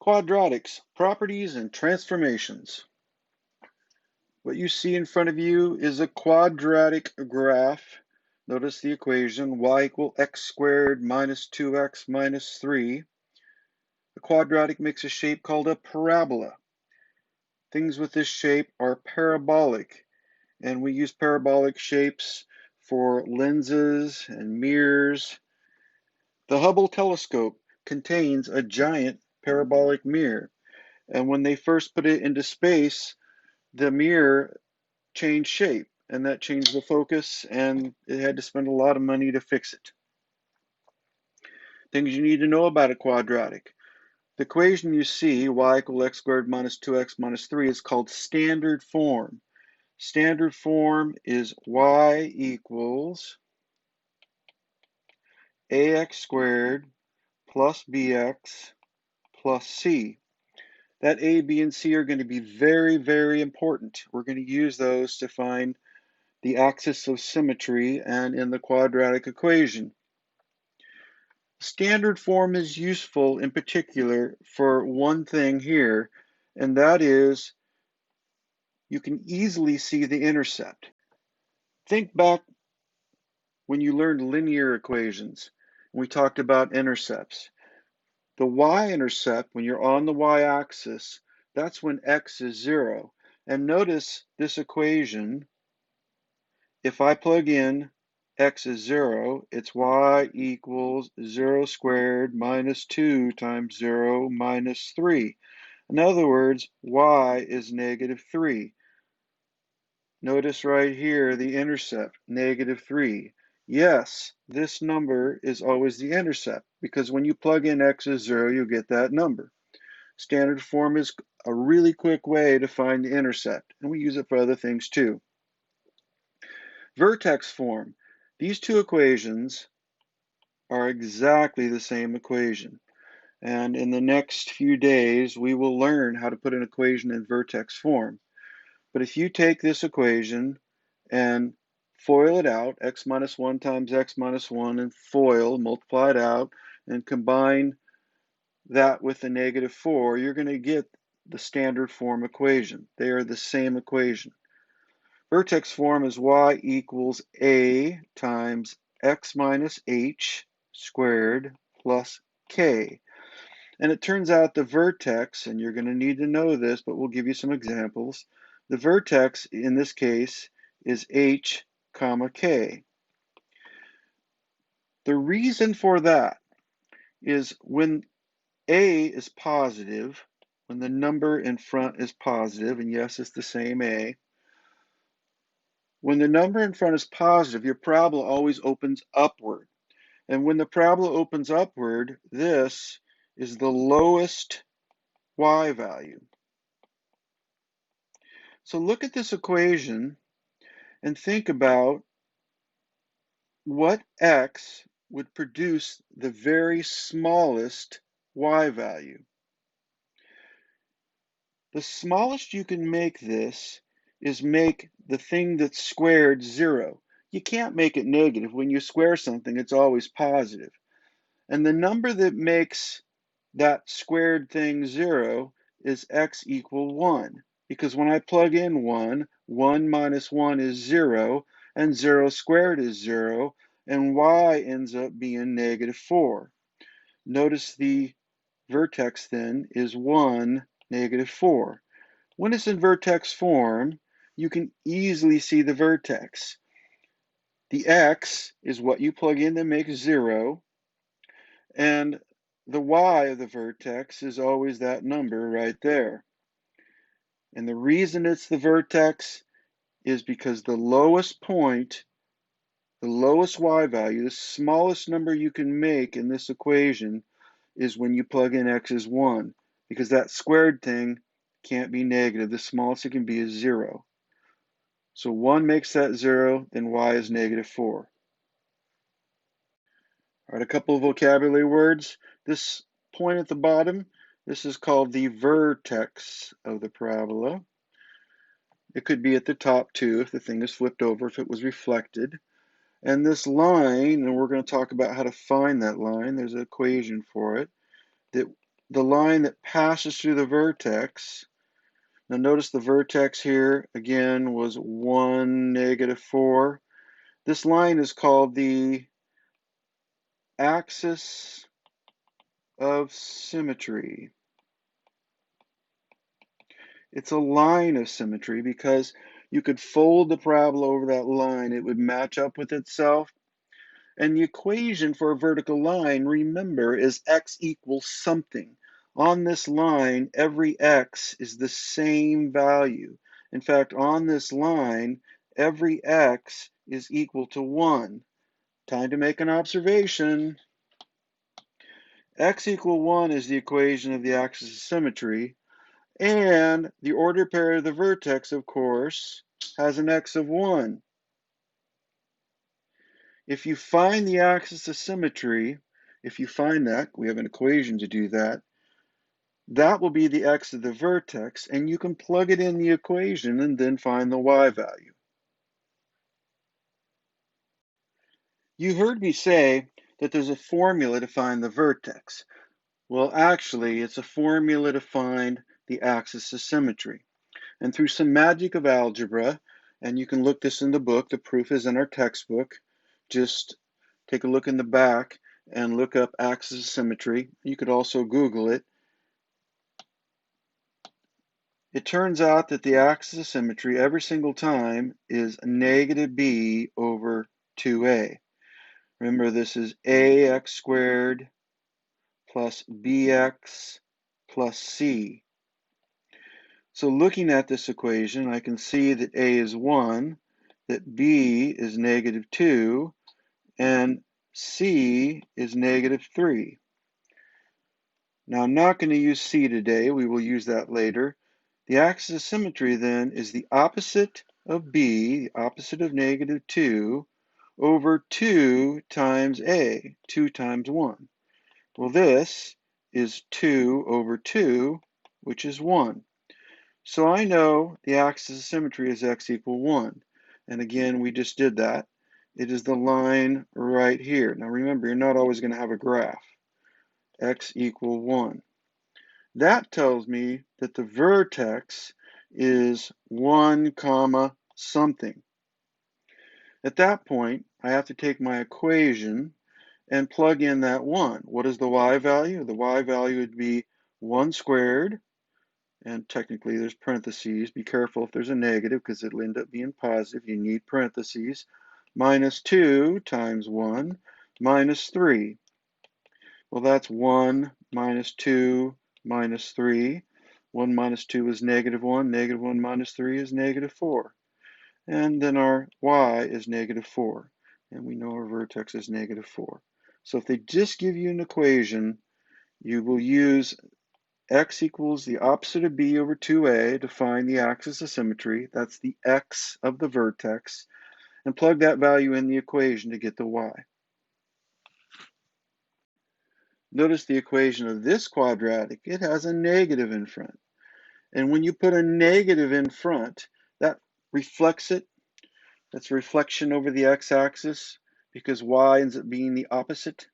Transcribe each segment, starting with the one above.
Quadratics, properties and transformations. What you see in front of you is a quadratic graph. Notice the equation y equals x squared minus 2x minus 3. The quadratic makes a shape called a parabola. Things with this shape are parabolic, and we use parabolic shapes for lenses and mirrors. The Hubble telescope contains a giant parabolic mirror, and when they first put it into space, the mirror changed shape, and that changed the focus, and it had to spend a lot of money to fix it. Things you need to know about a quadratic. The equation you see, y equals x squared minus 2x minus 3, is called standard form. Standard form is y equals ax squared plus bx plus c. That a, b, and c are going to be very, very important. We're going to use those to find the axis of symmetry and in the quadratic equation. Standard form is useful in particular for one thing here, and that is you can easily see the intercept. Think back when you learned linear equations, and we talked about intercepts. The y-intercept, when you're on the y-axis, that's when x is 0. And notice this equation, if I plug in x is 0, it's y equals 0 squared minus 2 times 0 minus 3. In other words, y is negative 3. Notice right here the intercept, negative 3. Yes, this number is always the intercept, because when you plug in x is 0, you get that number. Standard form is a really quick way to find the intercept, and we use it for other things too. Vertex form. These two equations are exactly the same equation. And in the next few days, we will learn how to put an equation in vertex form. But if you take this equation and FOIL it out, x minus 1 times x minus 1, and FOIL, multiply it out, and combine that with the negative 4, you're going to get the standard form equation. They are the same equation. Vertex form is y equals a times x minus h squared plus k. And it turns out the vertex, and you're going to need to know this, but we'll give you some examples. The vertex in this case is h comma k. The reason for that is when a is positive, when the number in front is positive, and yes, it's the same a, when the number in front is positive, your parabola always opens upward. And when the parabola opens upward, this is the lowest y value. So look at this equation and think about what x would produce the very smallest y value. The smallest you can make this is make the thing that's squared 0. You can't make it negative. When you square something, it's always positive. And the number that makes that squared thing 0 is x equal 1. Because when I plug in 1, 1 minus 1 is 0, and 0 squared is 0, and y ends up being negative 4. Notice the vertex then is 1, negative 4. When it's in vertex form, you can easily see the vertex. The x is what you plug in that makes 0, and the y of the vertex is always that number right there. And the reason it's the vertex is because the lowest point, the lowest y value, the smallest number you can make in this equation is when you plug in x as 1, because that squared thing can't be negative. The smallest it can be is 0. So 1 makes that 0, then y is negative 4. All right, a couple of vocabulary words. This point at the bottom, this is called the vertex of the parabola. It could be at the top too if the thing is flipped over, if it was reflected. And this line, and we're going to talk about how to find that line, there's an equation for it, that the line that passes through the vertex. Now notice the vertex here, again, was 1, -4. This line is called the Axis of Symmetry. It's a line of symmetry because you could fold the parabola over that line. It would match up with itself. And the equation for a vertical line, remember, is x equals something. On this line, every x is the same value. In fact, on this line, every x is equal to 1. Time to make an observation. X equal 1 is the equation of the axis of symmetry. And the ordered pair of the vertex, of course, has an x of 1. If you find the axis of symmetry, if you find that, we have an equation to do that, that will be the x of the vertex, and you can plug it in the equation and then find the y value. You heard me say that there's a formula to find the vertex. Well, actually, it's a formula to find the axis of symmetry. And through some magic of algebra, and you can look this in the book, the proof is in our textbook, just take a look in the back and look up axis of symmetry. You could also Google it. It turns out that the axis of symmetry every single time is -b over 2a. Remember, this is ax squared plus bx plus c. So looking at this equation, I can see that a is 1, that b is -2, and c is -3. Now, I'm not going to use c today. We will use that later. The axis of symmetry, then, is the opposite of b, the opposite of -2, over 2 times a, 2 times 1. Well, this is 2 over 2, which is 1. So I know the axis of symmetry is x equal 1. And again, we just did that. It is the line right here. Now remember, you're not always going to have a graph. X equal 1. That tells me that the vertex is 1 comma something. At that point, I have to take my equation and plug in that 1. What is the y value? The y value would be 1 squared, and technically there's parentheses. Be careful if there's a negative because it'll end up being positive. You need parentheses. Minus 2 times 1 minus 3. Well, that's 1 minus 2 minus 3. 1 minus 2 is -1. -1 minus 3 is -4. And then our y is -4. And we know our vertex is -4. So if they just give you an equation, you will use x equals the opposite of b over 2a to find the axis of symmetry. That's the x of the vertex. And plug that value in the equation to get the y. Notice the equation of this quadratic. It has a negative in front. And when you put a negative in front, that reflects it. That's a reflection over the x-axis because y ends up being the opposite.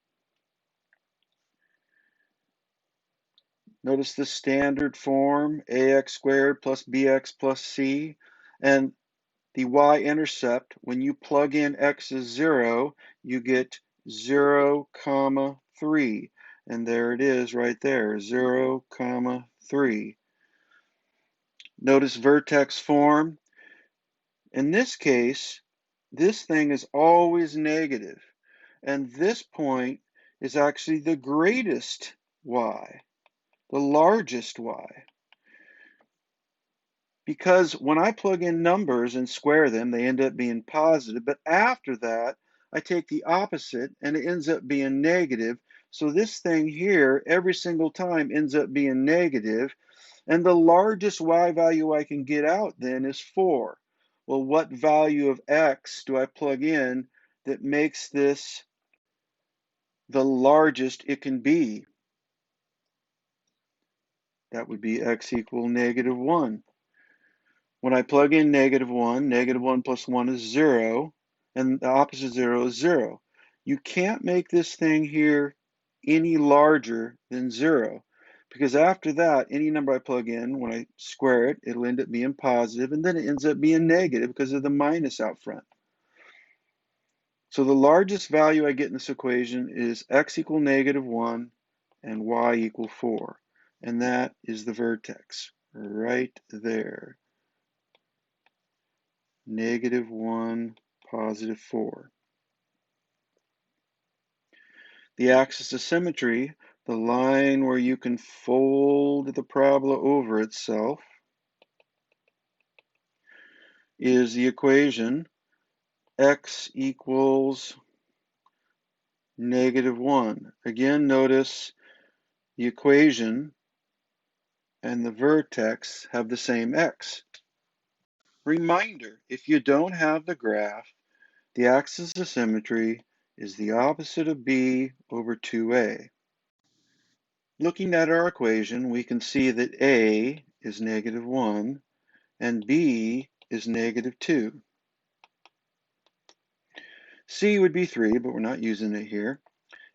Notice the standard form, ax squared plus bx plus c. And the y-intercept, when you plug in x is 0, you get 0, 3. And there it is right there, 0, 3. Notice vertex form. In this case, this thing is always negative. And this point is actually the greatest y, the largest y. Because when I plug in numbers and square them, they end up being positive. But after that, I take the opposite and it ends up being negative. So this thing here, every single time, ends up being negative. And the largest y value I can get out then is 4. Well, what value of x do I plug in that makes this the largest it can be? That would be x equal -1. When I plug in -1, -1 plus 1 is 0, and the opposite of 0 is 0. You can't make this thing here any larger than 0 because after that, any number I plug in, when I square it, it'll end up being positive, and then it ends up being negative because of the minus out front. So the largest value I get in this equation is x equal -1 and y equal 4. And that is the vertex right there. -1, +4. The axis of symmetry, the line where you can fold the parabola over itself, is the equation x equals -1. Again, notice the equation and the vertex have the same x. Reminder, if you don't have the graph, the axis of symmetry is the opposite of b over 2a. Looking at our equation, we can see that a is -1 and b is -2. C would be 3, but we're not using it here.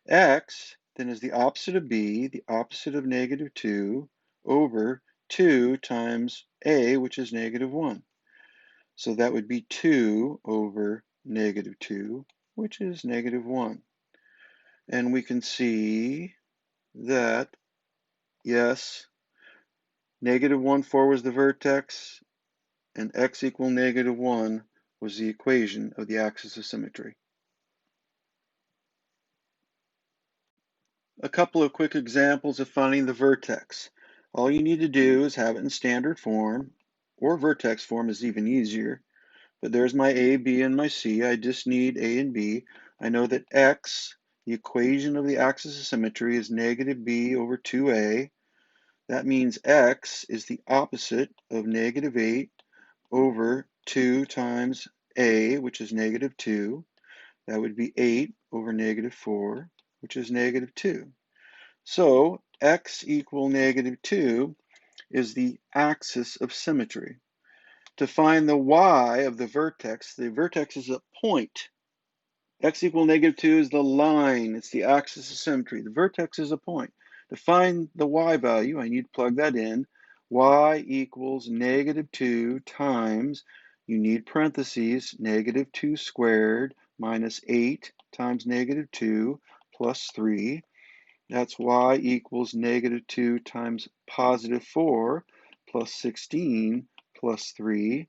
X then is the opposite of b, the opposite of -2, over 2 times a, which is -1. So that would be 2 over -2, which is -1. And we can see that, yes, -1, 4 was the vertex, and x equal -1 was the equation of the axis of symmetry. A couple of quick examples of finding the vertex. All you need to do is have it in standard form, or vertex form is even easier. But there's my A, B, and my C. I just need A and B. I know that x, the equation of the axis of symmetry, is -b over 2a. That means x is the opposite of -8 over 2 times a, which is -2. That would be 8 over -4, which is -2. So x equal -2 is the axis of symmetry. To find the y of the vertex is a point. X equal -2 is the line. It's the axis of symmetry. The vertex is a point. To find the y value, I need to plug that in. Y equals -2 times, you need parentheses, -2 squared minus 8 times -2 plus 3. That's y equals -2 times +4 plus 16 plus 3.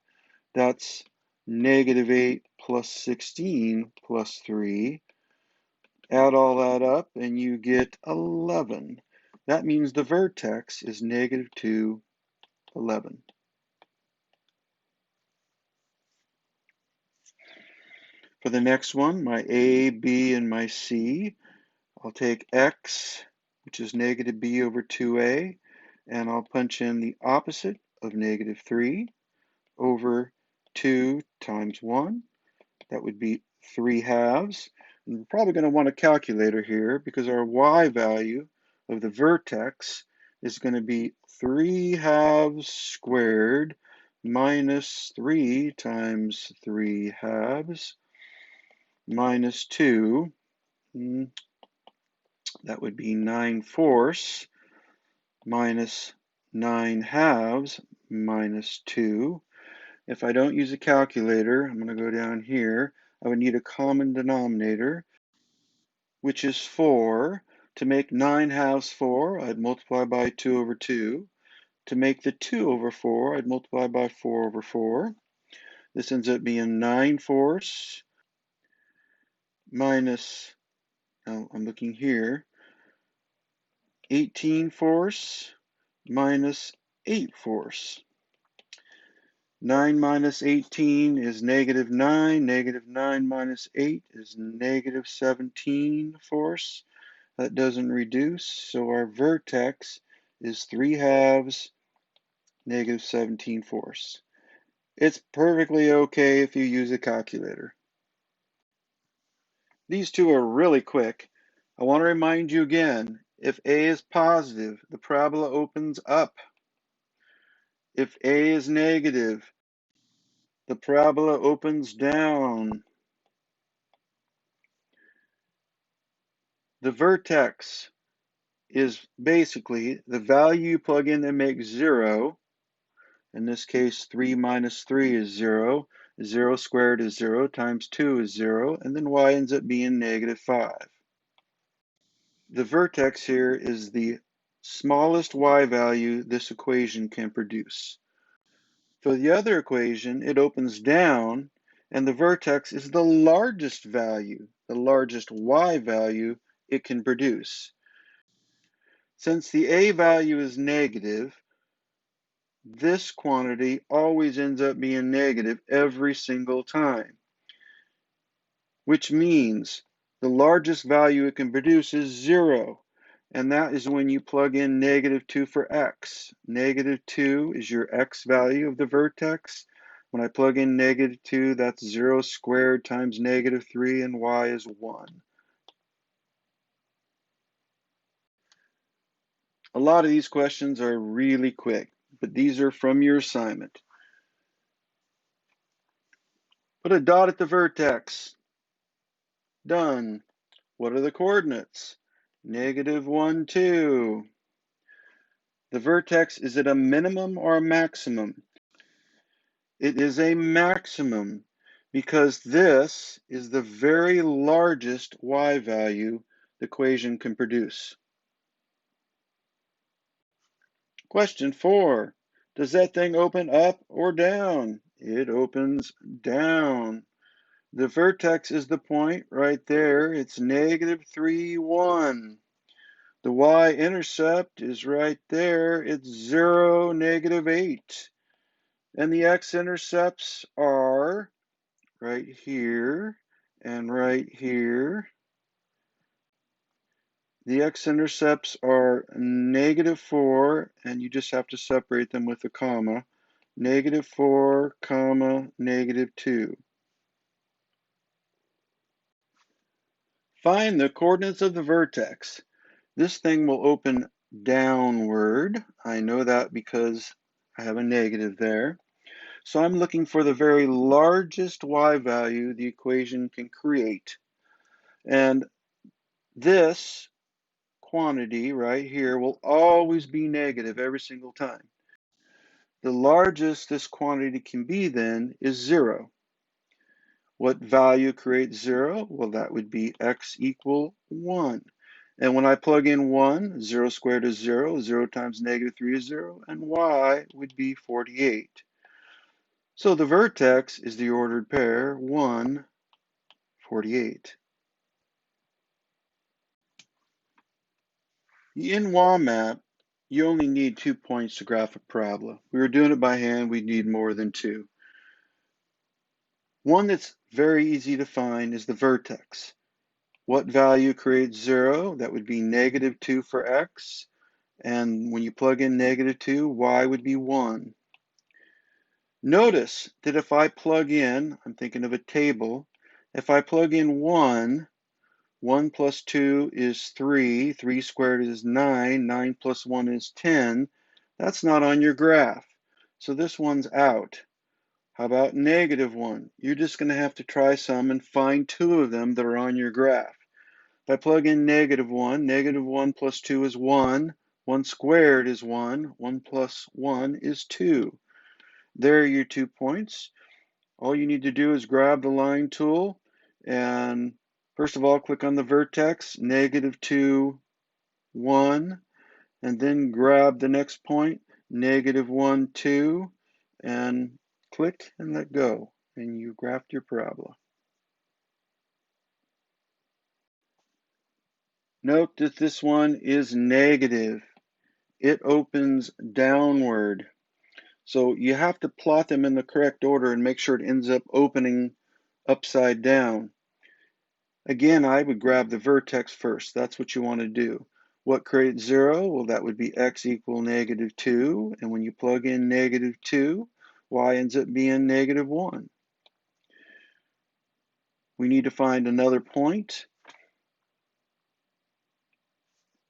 That's -8 plus 16 plus 3. Add all that up and you get 11. That means the vertex is -2, 11. For the next one, my A, B, and my C, I'll take x, which is -b over 2a, and I'll punch in the opposite of -3 over 2 times 1. That would be 3/2. And we're probably going to want a calculator here because our y value of the vertex is going to be 3/2 squared minus 3 times 3/2 minus 2. That would be 9/4 minus 9/2 minus 2. If I don't use a calculator, I'm going to go down here. I would need a common denominator, which is 4. To make 9/2 4, I'd multiply by 2 over 2. To make the 2 over 4, I'd multiply by 4 over 4. This ends up being 9/4 minus, I'm looking here, 18/4 minus 8/4. 9 minus 18 is -9. -9 minus 8 is -17/4. That doesn't reduce, so our vertex is 3/2 -17/4. It's perfectly okay if you use a calculator. These two are really quick. I want to remind you again, if A is positive, the parabola opens up. If A is negative, the parabola opens down. The vertex is basically the value you plug in that makes 0. In this case, 3 minus 3 is 0. 0 squared is 0 times 2 is 0, and then y ends up being negative 5. The vertex here is the smallest y value this equation can produce. For the other equation, it opens down, and the vertex is the largest value, the largest y value it can produce. Since the a value is negative, this quantity always ends up being negative every single time, which means the largest value it can produce is 0. And that is when you plug in negative 2 for x. Negative 2 is your x value of the vertex. When I plug in negative 2, that's 0 squared times negative 3, and y is 1. A lot of these questions are really quick, but these are from your assignment. Put a dot at the vertex. Done. What are the coordinates? Negative 1, 2. The vertex, is it a minimum or a maximum? It is a maximum because this is the very largest y value the equation can produce. Question 4. Does that thing open up or down? It opens down. The vertex is the point right there. It's negative 3, 1. The y-intercept is right there. It's 0, negative 8. And the x-intercepts are right here and right here. The x-intercepts are negative 4, and you just have to separate them with a comma. Negative 4, comma, negative 2. Find the coordinates of the vertex. This thing will open downward. I know that because I have a negative there. So I'm looking for the very largest y value the equation can create. And this quantity right here will always be negative every single time. The largest this quantity can be then is 0. What value creates 0? Well, that would be x equal 1. And when I plug in 1, 0 squared is 0, 0 times negative 3 is 0, and y would be 48. So the vertex is the ordered pair 1, 48. In WAMAP, you only need 2 points to graph a parabola. If we were doing it by hand, we'd need more than 2. One that's very easy to find is the vertex. What value creates 0? That would be negative 2 for x. And when you plug in negative 2, y would be 1. Notice that if I plug in, I'm thinking of a table, if I plug in 1, 1 plus 2 is 3, 3 squared is 9, 9 plus 1 is 10. That's not on your graph. So this one's out. How about negative 1? You're just going to have to try some and find 2 of them that are on your graph. If I plug in negative 1, negative 1 plus 2 is 1. 1 squared is 1. 1 plus 1 is 2. There are your 2 points. All you need to do is grab the line tool and first of all click on the vertex, negative 2, 1, and then grab the next point, negative 1, 2, and click and let go, and you graphed your parabola. Note that this one is negative. It opens downward. So you have to plot them in the correct order and make sure it ends up opening upside down. Again, I would grab the vertex first. That's what you want to do. What creates 0? Well, that would be x equal negative 2. And when you plug in negative 2, y ends up being negative 1. We need to find another point.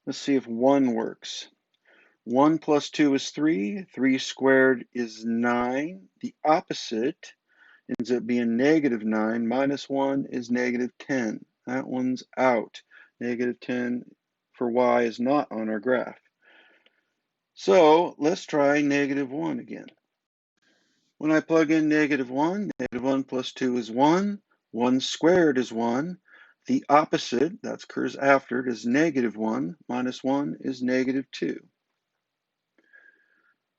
Let's see if 1 works. 1 plus 2 is 3. 3 squared is 9. The opposite ends up being negative 9. Minus 1 is negative 10. That one's out. Negative 10 for y is not on our graph. So let's try -1 again. When I plug in -1, -1 plus 2 is 1, 1 squared is 1. The opposite, that occurs after it, is -1 minus 1 is -2.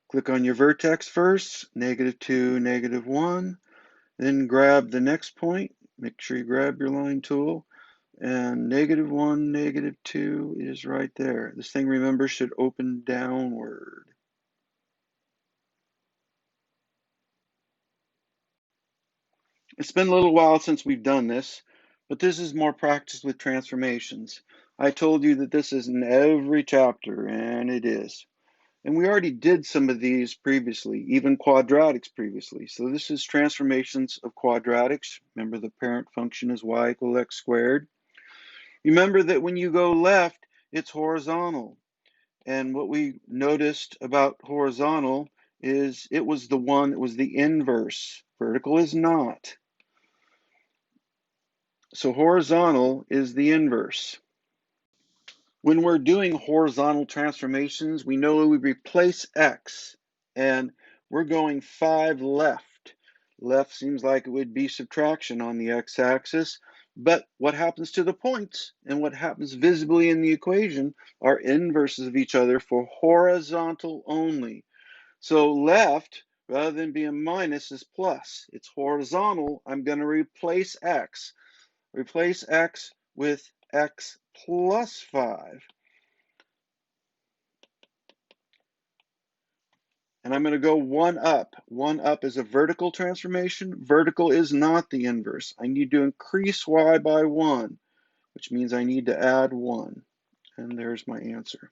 Click on your vertex first, -2, -1, then grab the next point. Make sure you grab your line tool, and -1, -2 is right there. This thing, remember, should open downward. It's been a little while since we've done this, but this is more practice with transformations. I told you that this is in every chapter, and it is. And we already did some of these previously, even quadratics previously. So this is transformations of quadratics. Remember, the parent function is y equals x squared. Remember that when you go left, it's horizontal. And what we noticed about horizontal is it was the one that was the inverse. Vertical is not. So horizontal is the inverse. When we're doing horizontal transformations, we know we replace x, and we're going 5 left. Left seems like it would be subtraction on the x-axis, but what happens to the points and what happens visibly in the equation are inverses of each other for horizontal only. So left, rather than being minus, is plus. It's horizontal. I'm going to replace x. Replace x with x plus 5. And I'm going to go 1 up. 1 up is a vertical transformation. Vertical is not the inverse. I need to increase y by 1, which means I need to add 1. And there's my answer.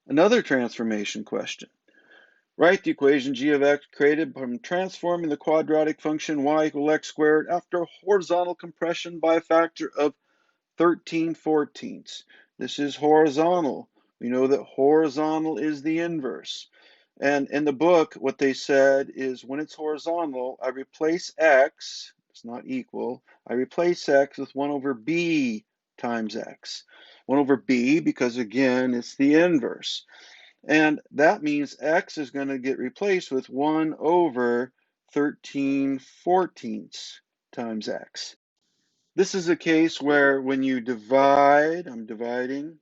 Another transformation question. Write the equation g of x created from transforming the quadratic function y equals x squared after horizontal compression by a factor of 13/14. This is horizontal. We know that horizontal is the inverse. And in the book, what they said is when it's horizontal, I replace x, it's not equal, I replace x with 1 over b times x. 1 over b because, again, it's the inverse. And that means x is going to get replaced with 1 over 13/14 times x. This is a case where when you divide, I'm dividing,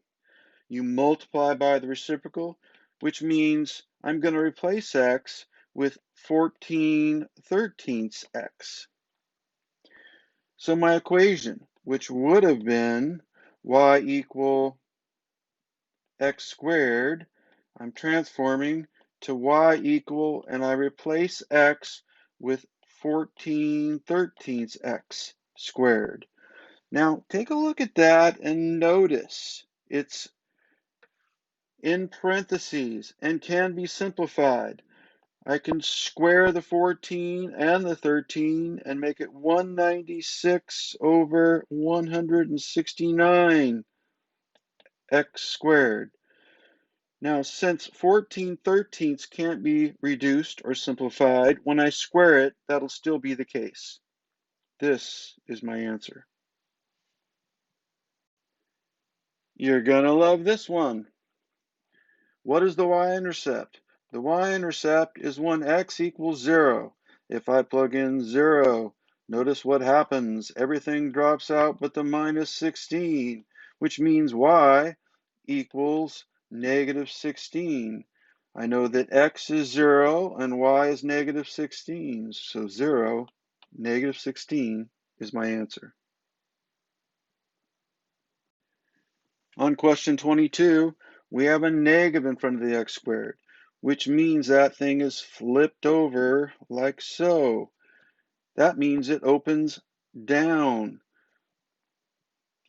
you multiply by the reciprocal, which means I'm going to replace x with 14/13 x. So my equation, which would have been y equal x squared, I'm transforming to y equal, and I replace x with 14/13 x squared. Now, take a look at that and notice it's in parentheses and can be simplified. I can square the 14 and the 13 and make it 196 over 169 x squared. Now, since 14/13 can't be reduced or simplified, when I square it, that'll still be the case. This is my answer. You're gonna love this one. What is the y-intercept? The y-intercept is when x equals 0. If I plug in 0, notice what happens. Everything drops out but the minus 16, which means y equals -16. I know that x is 0 and y is -16. So 0, -16 is my answer. On question 22, we have a negative in front of the x squared, which means that thing is flipped over like so. That means it opens down.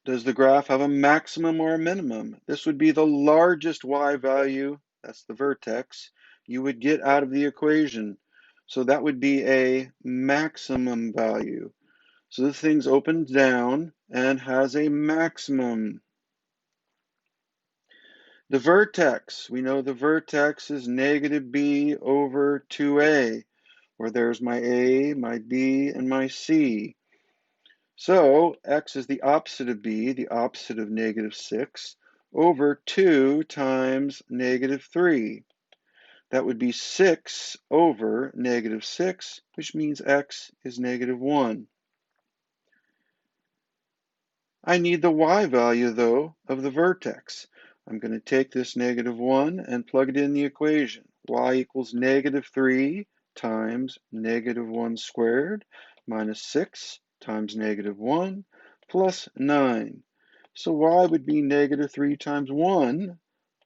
Does the graph have a maximum or a minimum? This would be the largest y value, that's the vertex, you would get out of the equation. So that would be a maximum value. So this thing's opened down and has a maximum. The vertex, we know the vertex is -b over 2a, where there's my a, my b, and my c. So x is the opposite of b, the opposite of -6, over 2 times -3. That would be 6 over -6, which means x is -1. I need the y value, though, of the vertex. I'm going to take this -1 and plug it in the equation. Y equals -3 times -1 squared minus 6 times -1 plus 9. So y would be -3 times 1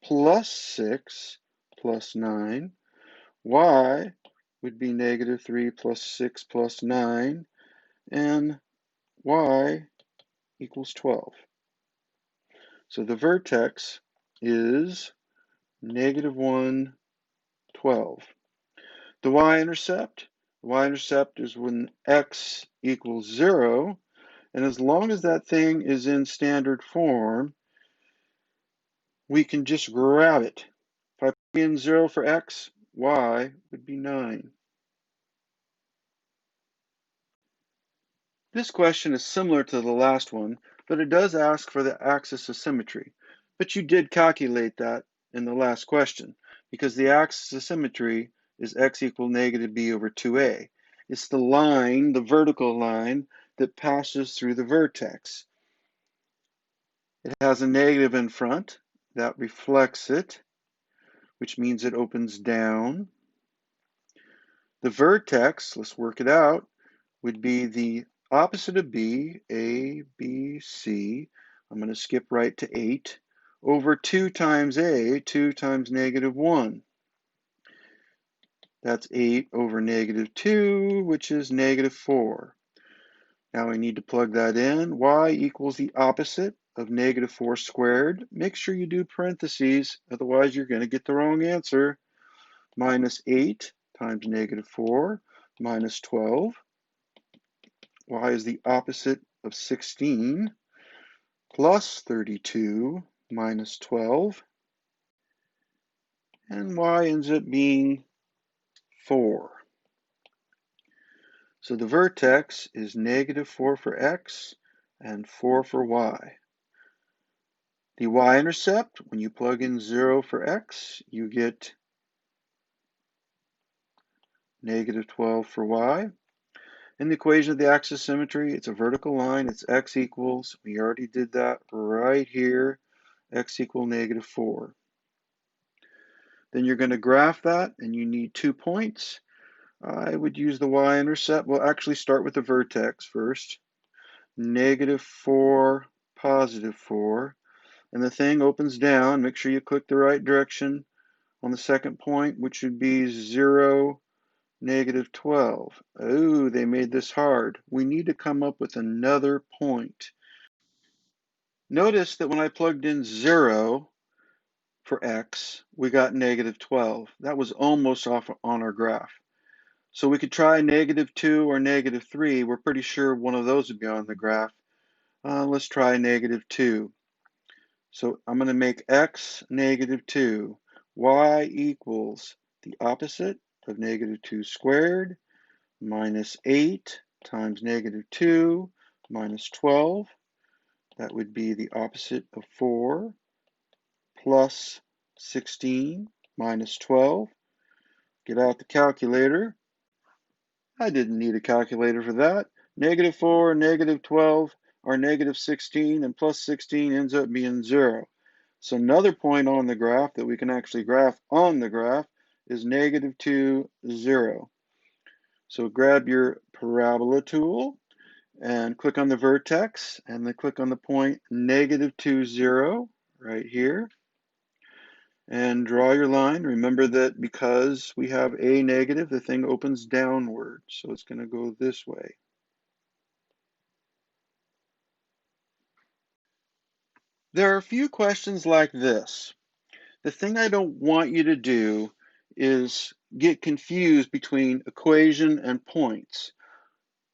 plus 6 plus 9. Y would be -3 plus 6 plus 9, and y equals 12. So the vertex is -1, 12. The y-intercept is when x equals 0, and as long as that thing is in standard form, we can just grab it. If I put in 0 for x, y would be 9. This question is similar to the last one, but it does ask for the axis of symmetry. But you did calculate that in the last question, because the axis of symmetry is x equal -b over 2a. It's the line, the vertical line, that passes through the vertex. It has a negative in front that reflects it, which means it opens down. The vertex, let's work it out, would be the opposite of b, a, b, c. I'm going to skip right to 8, over 2 times a, 2 times -1. That's 8 over -2, which is -4. Now we need to plug that in. Y equals the opposite of -4 squared. Make sure you do parentheses, otherwise you're going to get the wrong answer. Minus 8 times -4 minus 12. Y is the opposite of 16, plus 32 minus 12, and y ends up being 4. So the vertex is -4 for x and 4 for y. The y-intercept, when you plug in 0 for x, you get -12 for y. In the equation of the axis of symmetry, it's a vertical line. It's x equals, we already did that right here, x equal -4. Then you're going to graph that, and you need 2 points. I would use the y-intercept. We'll actually start with the vertex first. -4, +4. And the thing opens down. Make sure you click the right direction on the second point, which would be 0, -12. Oh, they made this hard. We need to come up with another point. Notice that when I plugged in 0 for x, we got -12. That was almost off on our graph. So we could try -2 or -3. We're pretty sure one of those would be on the graph. Let's try -2. So I'm going to make x -2. Y equals the opposite of -2 squared minus 8 times -2 minus 12. That would be the opposite of 4 plus 16 minus 12. Get out the calculator. I didn't need a calculator for that. -4, -12 are -16, and plus 16 ends up being 0. So another point on the graph that we can actually graph on the graph is -2, 0. So grab your parabola tool and click on the vertex, and then click on the point -2, 0 right here. And draw your line. Remember that because we have a negative, the thing opens downward. So it's going to go this way. There are a few questions like this. The thing I don't want you to do is get confused between equation and points.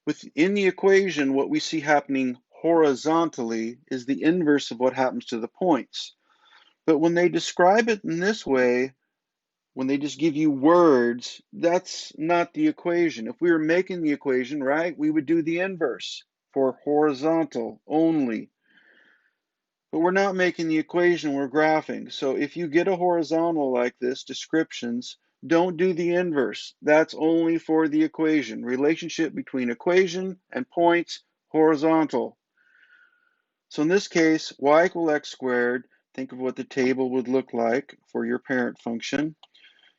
Within the equation, what we see happening horizontally is the inverse of what happens to the points. But when they describe it in this way, when they just give you words, that's not the equation. If we were making the equation, right, we would do the inverse. for horizontal only. But we're not making the equation, we're graphing. So if you get a horizontal like this, descriptions, don't do the inverse. That's only for the equation. Relationship between equation and points, horizontal. So in this case, y equal x squared, think of what the table would look like for your parent function.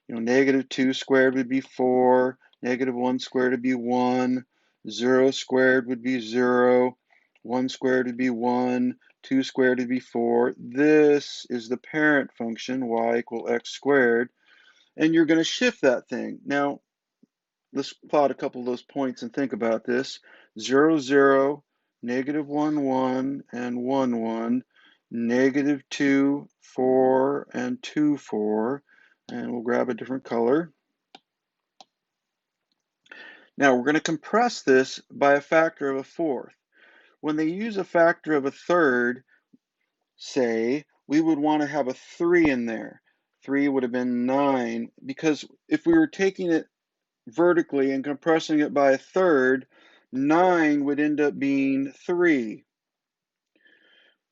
Negative 2 squared would be 4, negative 1 squared would be 1, 0 squared would be 0, 1 squared would be 1, 2 squared would be 4. This is the parent function, y equal x squared, and you're going to shift that thing. Now, let's plot a couple of those points and think about this. 0, 0, negative 1, 1, and 1, 1, negative 2, 4, and 2, 4. And we'll grab a different color. Now we're going to compress this by a factor of a fourth. When they use a factor of a third, say, we would want to have a 3 in there. 3 would have been 9, because if we were taking it vertically and compressing it by a third, 9 would end up being 3.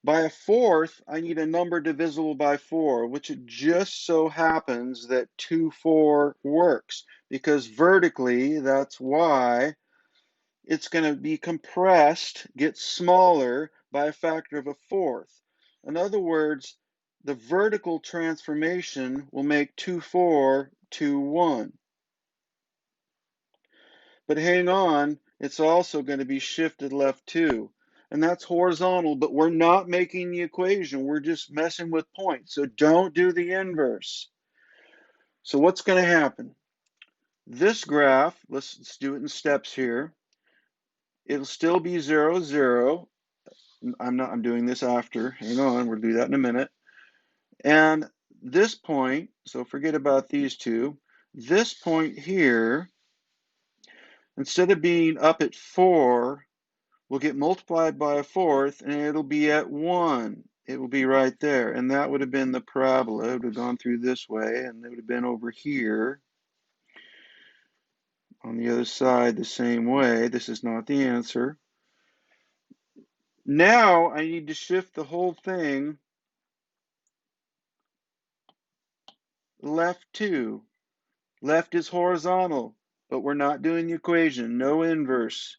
By a fourth, I need a number divisible by 4, which it just so happens that 2, 4 works, because vertically, that's why it's going to be compressed, get smaller by a factor of a fourth. In other words, the vertical transformation will make 2, 4, 2, 1. But hang on, it's also going to be shifted left 2. And that's horizontal, but we're not making the equation. We're just messing with points. So don't do the inverse. So what's going to happen? This graph, let's do it in steps here. It'll still be 0, 0. I'm doing this after. Hang on, we'll do that in a minute. And this point, so forget about these two. This point here, instead of being up at 4, will get multiplied by a fourth, and it'll be at 1. It will be right there, and that would have been the parabola. It would have gone through this way, and it would have been over here on the other side the same way. This is not the answer. Now I need to shift the whole thing left 2. Left is horizontal, but we're not doing the equation. No inverse.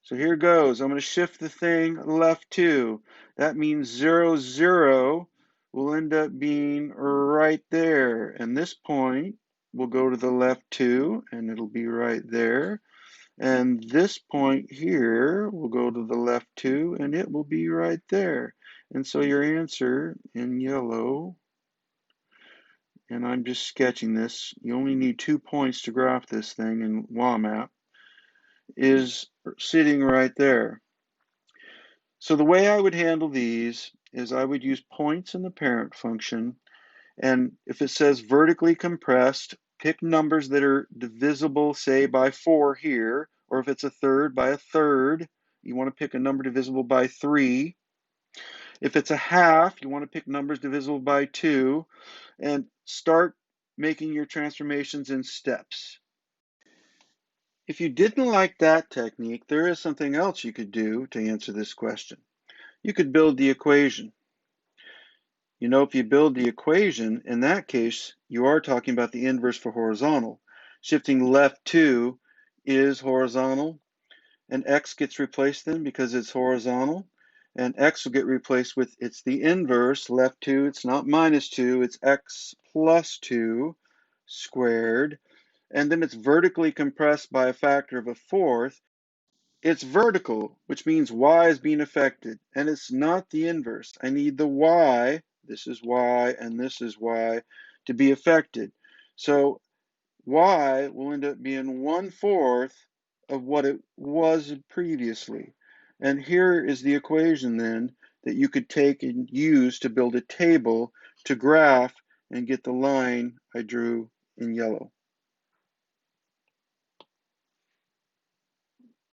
So here goes. I'm going to shift the thing left 2. That means 0, 0 will end up being right there. And this point will go to the left 2, and it'll be right there. And this point here will go to the left 2, and it will be right there. And so your answer in yellow, and I'm just sketching this, you only need 2 points to graph this thing in WAMAP, is sitting right there. So the way I would handle these is I would use points in the parent function, and if it says vertically compressed, pick numbers that are divisible, say, by 4 here, or if it's a third, by a third. You want to pick a number divisible by 3. If it's a half, you want to pick numbers divisible by 2, and start making your transformations in steps. If you didn't like that technique, there is something else you could do to answer this question. You could build the equation. If you build the equation, in that case, you are talking about the inverse for horizontal. Shifting left 2 is horizontal, and x gets replaced then because it's horizontal, and x will get replaced with, it's the inverse, left 2, it's not minus 2, it's x plus 2 squared, and then it's vertically compressed by a factor of a fourth. It's vertical, which means y is being affected, and it's not the inverse. I need the y, this is y, and this is y, to be affected. So y will end up being 1/4 of what it was previously. And here is the equation then that you could take and use to build a table to graph and get the line I drew in yellow.